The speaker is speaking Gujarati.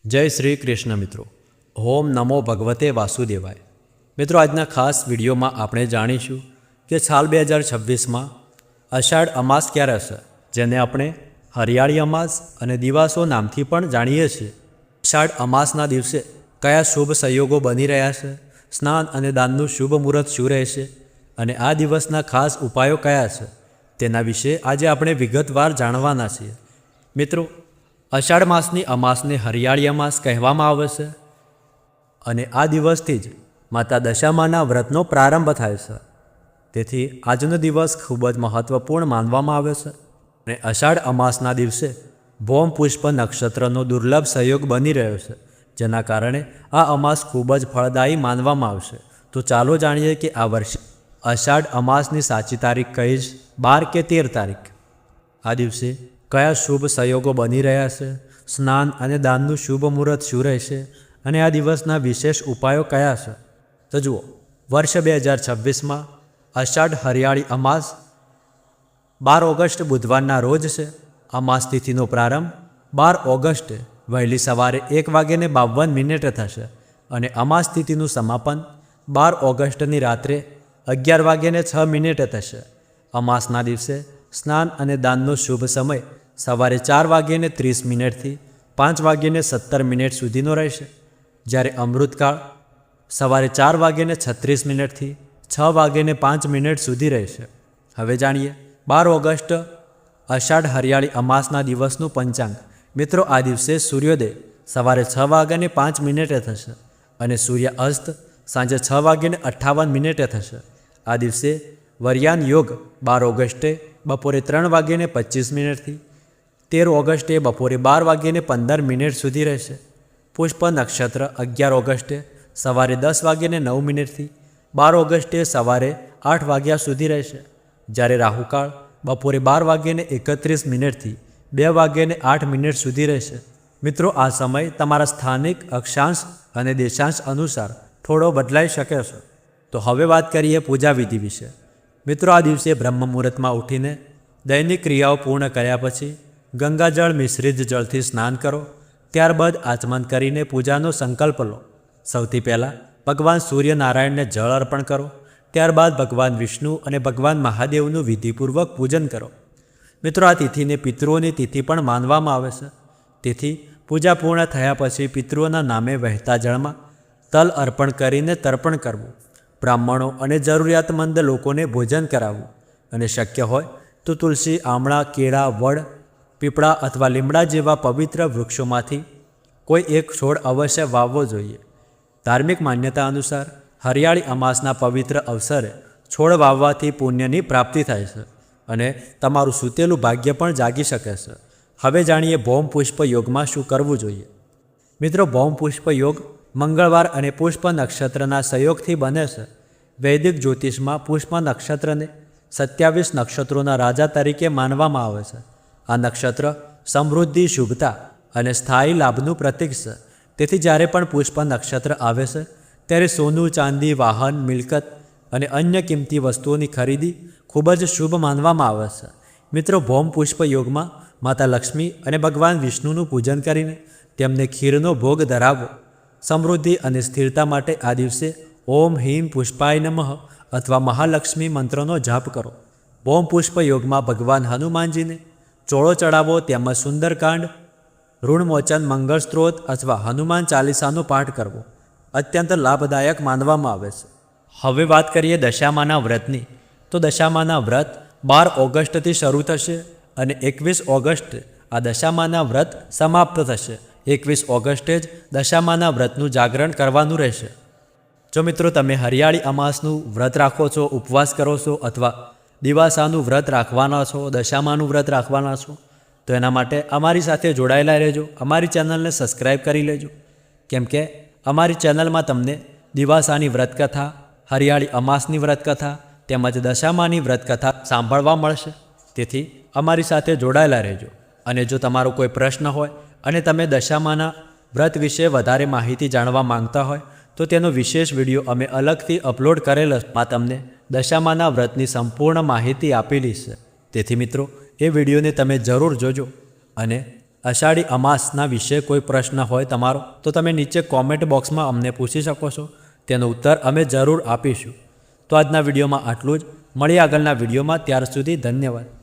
જય શ્રી કૃષ્ણ મિત્રો. ઓમ નમો ભગવતે વાસુદેવાય. મિત્રો, આજના ખાસ વિડીયોમાં આપણે જાણીશું કે સાલ 2026માં અષાઢ અમાસ ક્યારે હશે, જેને આપણે હરિયાળી અમાસ અને દિવાસો નામથી પણ જાણીએ છીએ. અષાઢ અમાસના દિવસે કયા શુભ સંયોગો બની રહ્યા છે, સ્નાન અને દાનનું શુભ મુહૂર્ત શું રહેશે અને આ દિવસના ખાસ ઉપાયો કયા છે, તેના વિશે આજે આપણે વિગતવાર જાણવાના છીએ. મિત્રો, અષાઢ માસની અમાસને હરિયાળી અમાસ કહેવામાં આવે છે અને આ દિવસથી જ માતા દશામાના વ્રતનો પ્રારંભ થાય છે. તેથી આજનો દિવસ ખૂબ જ મહત્ત્વપૂર્ણ માનવામાં આવે છે અને અષાઢ અમાસના દિવસે ભૌમ પુષ્પ નક્ષત્રનો દુર્લભ સંયોગ બની રહ્યો છે, જેના કારણે આ અમાસ ખૂબ જ ફળદાયી માનવામાં આવશે. તો ચાલો જાણીએ કે આ વર્ષે અષાઢ અમાસની સાચી તારીખ કઈ છે, 12 કે 13 તારીખ. આ દિવસે કયા શુભ સંયોગો બની રહ્યા છે, સ્નાન અને દાનનું શુભ મુહૂર્ત શું રહેશે અને આ દિવસના વિશેષ ઉપાયો કયા છે. તો જુઓ, વર્ષ 2026માં અષાઢ હરિયાળી અમાસ 12 ઓગસ્ટ બુધવારના રોજ છે. અમાસ તિથિનો પ્રારંભ 12 ઓગસ્ટે વહેલી સવારે 1:52 થશે અને અમાસ તિથિનું સમાપન 12 ઓગસ્ટની રાત્રે 11:06 થશે. અમાસના દિવસે સ્નાન અને દાનનો શુભ સમય સવારે 4:30 થી 5:17 સુધીનો રહેશે, જ્યારે અમૃતકાળ સવારે 4:36 થી 6:05 સુધી રહેશે. હવે જાણીએ 12 ઓગસ્ટ અષાઢ હરિયાળી અમાસના દિવસનું પંચાંગ. મિત્રો, આ દિવસે સૂર્યોદય સવારે 6:05 થશે અને સૂર્ય અસ્ત સાંજે 6:58 થશે. આ દિવસે વર્યાન યોગ 12 ઓગસ્ટે બપોરે 3:25 થી 13 ઓગસ્ટે બપોરે 12:15 સુધી રહેશે. પુષ્પ નક્ષત્ર 11 ઓગસ્ટે સવારે 10:09 થી 12 ઓગસ્ટે સવારે 8 વાગ્યા સુધી રહેશે, જ્યારે રાહુકાળ બપોરે 12:31 થી 2:08 સુધી રહેશે. મિત્રો, આ સમય તમારા સ્થાનિક અક્ષાંશ અને દેશાંશ અનુસાર થોડો બદલાઈ શકે છે. તો હવે વાત કરીએ પૂજા વિધિ વિશે. મિત્રો, આ દિવસે બ્રહ્મ મુહૂર્તમાં ઉઠીને દૈનિક ક્રિયાઓ પૂર્ણ કર્યા પછી ગંગાજળ મિશ્રિત જળથી સ્નાન કરો. ત્યારબાદ આચમન કરીને પૂજાનો સંકલ્પ લો. સૌથી પહેલાં ભગવાન સૂર્યનારાયણને જળ અર્પણ કરો. ત્યારબાદ ભગવાન વિષ્ણુ અને ભગવાન મહાદેવનું વિધિપૂર્વક પૂજન કરો. મિત્રો, આ તિથિને પિતૃઓની તિથિ પણ માનવામાં આવે છે. તેથી પૂજા પૂર્ણ થયા પછી પિતૃઓના નામે વહેતા જળમાં તલ અર્પણ કરીને તર્પણ કરવું, બ્રાહ્મણો અને જરૂરિયાતમંદ લોકોને ભોજન કરાવવું અને શક્ય હોય તો તુલસી, આમળા, કેળા, વડ, પીપળા અથવા લીમડા જેવા પવિત્ર વૃક્ષોમાંથી કોઈ એક છોડ અવશ્ય વાવવો જોઈએ. ધાર્મિક માન્યતા અનુસાર હરિયાળી અમાસના પવિત્ર અવસરે છોડ વાવવાથી પુણ્યની પ્રાપ્તિ થાય છે અને તમારું સૂતેલું ભાગ્ય પણ જાગી શકે છે. હવે જાણીએ ભૌમ પુષ્પ યોગમાં શું કરવું જોઈએ. મિત્રો, ભૌમ પુષ્પ યોગ મંગળવાર અને પુષ્પ નક્ષત્રના સંયોગથી બને છે. વૈદિક જ્યોતિષમાં પુષ્પ નક્ષત્રને 27 નક્ષત્રોના રાજા તરીકે માનવામાં આવે છે. આ નક્ષત્ર સમૃદ્ધિ, શુભતા અને સ્થાયી લાભનું પ્રતીક છે. તેથી જ્યારે પણ પુષ્પ નક્ષત્ર આવે છે ત્યારે સોનું, ચાંદી, વાહન, મિલકત અને અન્ય કિંમતી વસ્તુઓની ખરીદી ખૂબ જ શુભ માનવામાં આવે છે. મિત્રો, ભૌમ પુષ્પ યોગમાં માતા લક્ષ્મી અને ભગવાન વિષ્ણુનું પૂજન કરીને તેમને ખીરનો ભોગ ધરાવવો. સમૃદ્ધિ અને સ્થિરતા માટે આ દિવસે ઓમ હીમ પુષ્પાય નમઃ અથવા મહાલક્ષ્મી મંત્રનો જાપ કરો. ભૌમ પુષ્પ યોગમાં ભગવાન હનુમાનજીને ચોળો ચડાવો, તેમજ સુંદરકાંડ, ઋણમોચન, મંગળ સ્ત્રોત અથવા હનુમાન ચાલીસાનો પાઠ કરવો અત્યંત લાભદાયક માનવામાં આવે છે. હવે વાત કરીએ દશામાના વ્રતની. તો દશામાના વ્રત 12 ઓગસ્ટથી શરૂ થશે અને 21 ઓગસ્ટે આ દશામાના વ્રત સમાપ્ત થશે. 21 ઓગસ્ટે જ દશામાના વ્રતનું જાગરણ કરવાનું રહેશે. જો મિત્રો તમે હરિયાળી અમાસનું વ્રત રાખો છો, ઉપવાસ કરો છો અથવા દિવાસાનું વ્રત રાખવાના છો, દશામાનું વ્રત રાખવાના છો, તો એના માટે અમારી સાથે જોડાયેલા રહેજો. અમારી ચેનલને સબસ્ક્રાઈબ કરી લેજો, કેમ કે અમારી ચેનલમાં તમને દિવાસાની વ્રતકથા, હરિયાળી અમાસની વ્રતકથા તેમજ દશામાની વ્રતકથા સાંભળવા મળશે. તેથી અમારી સાથે જોડાયેલા રહેજો. અને જો તમારો કોઈ પ્રશ્ન હોય અને તમે દશામાના વ્રત વિશે વધારે માહિતી જાણવા માંગતા હોય તો તેનો વિશેષ વિડીયો અમે અલગથી અપલોડ કરેલ છે. તમને દશામાના વ્રતની સંપૂર્ણ માહિતી આપેલી છે. તેથી મિત્રો, એ વિડીયોને તમે જરૂર જોજો અને અષાઢી અમાસના વિશે કોઈ પ્રશ્ન હોય તમારો તો તમે નીચે કોમેન્ટ બોક્સમાં અમને પૂછી શકો છો, તેનો ઉત્તર અમે જરૂર આપીશું. તો આજના વિડીયોમાં આટલું જ. મળીએ આગળના વિડીયોમાં. ત્યાર સુધી ધન્યવાદ.